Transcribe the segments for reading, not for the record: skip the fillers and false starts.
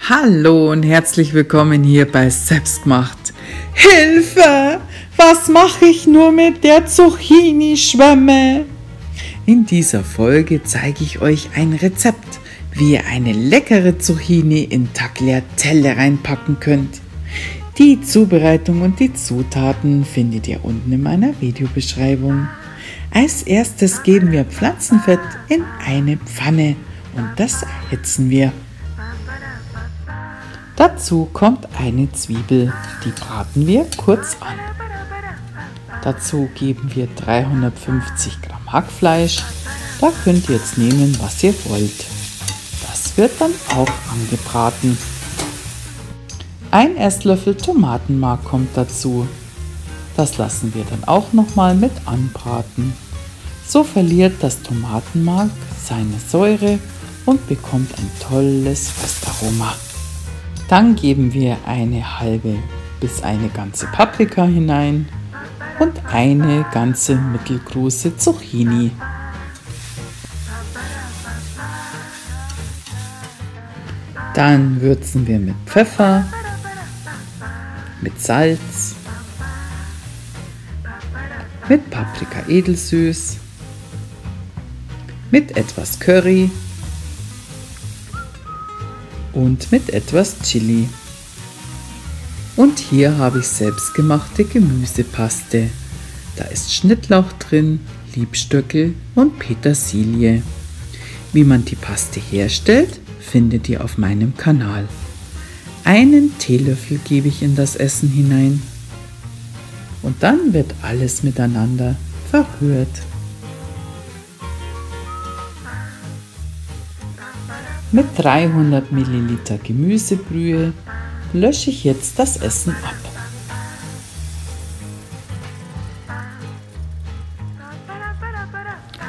Hallo und herzlich willkommen hier bei Selbstgemacht. Hilfe! Was mache ich nur mit der Zucchini-Schwemme? In dieser Folge zeige ich euch ein Rezept, wie ihr eine leckere Zucchini in Tagliatelle reinpacken könnt. Die Zubereitung und die Zutaten findet ihr unten in meiner Videobeschreibung. Als erstes geben wir Pflanzenfett in eine Pfanne und das erhitzen wir. Dazu kommt eine Zwiebel, die braten wir kurz an. Dazu geben wir 350 Gramm Hackfleisch, da könnt ihr jetzt nehmen, was ihr wollt. Das wird dann auch angebraten. Ein Esslöffel Tomatenmark kommt dazu. Das lassen wir dann auch nochmal mit anbraten. So verliert das Tomatenmark seine Säure und bekommt ein tolles Restaroma. Dann geben wir eine halbe bis eine ganze Paprika hinein und eine ganze mittelgroße Zucchini. Dann würzen wir mit Pfeffer, mit Salz, mit Paprika edelsüß, mit etwas Curry und mit etwas Chili. Und hier habe ich selbstgemachte Gemüsepaste. Da ist Schnittlauch drin, Liebstöckel und Petersilie. Wie man die Paste herstellt, findet ihr auf meinem Kanal. Einen Teelöffel gebe ich in das Essen hinein. Und dann wird alles miteinander verrührt. Mit 300 ml Gemüsebrühe lösche ich jetzt das Essen ab.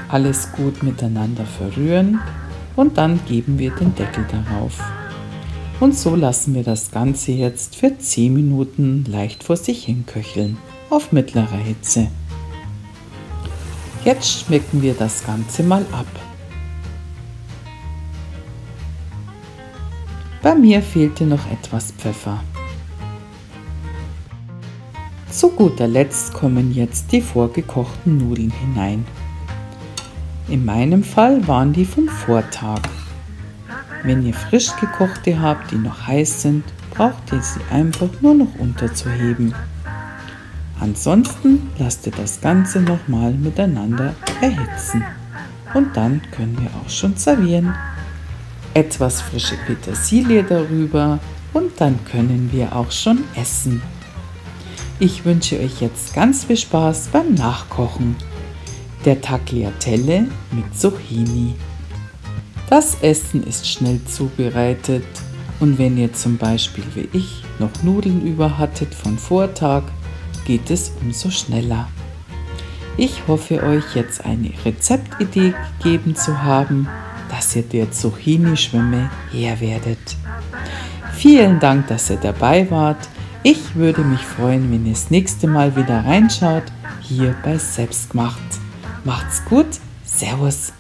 Alles gut miteinander verrühren und dann geben wir den Deckel darauf. Und so lassen wir das Ganze jetzt für 10 Minuten leicht vor sich hin köcheln, auf mittlerer Hitze. Jetzt schmecken wir das Ganze mal ab. Bei mir fehlte noch etwas Pfeffer. Zu guter Letzt kommen jetzt die vorgekochten Nudeln hinein. In meinem Fall waren die vom Vortag. Wenn ihr frisch gekochte habt, die noch heiß sind, braucht ihr sie einfach nur noch unterzuheben. Ansonsten lasst ihr das Ganze nochmal miteinander erhitzen. Und dann können wir auch schon servieren. Etwas frische Petersilie darüber und dann können wir auch schon essen. Ich wünsche euch jetzt ganz viel Spaß beim Nachkochen der Tagliatelle mit Zucchini. Das Essen ist schnell zubereitet und wenn ihr zum Beispiel wie ich noch Nudeln über hattet von Vortag, geht es umso schneller. Ich hoffe euch jetzt eine Rezeptidee gegeben zu haben, dass ihr der Zucchini-Schwemme Herr werdet. Vielen Dank, dass ihr dabei wart. Ich würde mich freuen, wenn ihr das nächste Mal wieder reinschaut, hier bei Selbstgemacht. Macht's gut, Servus!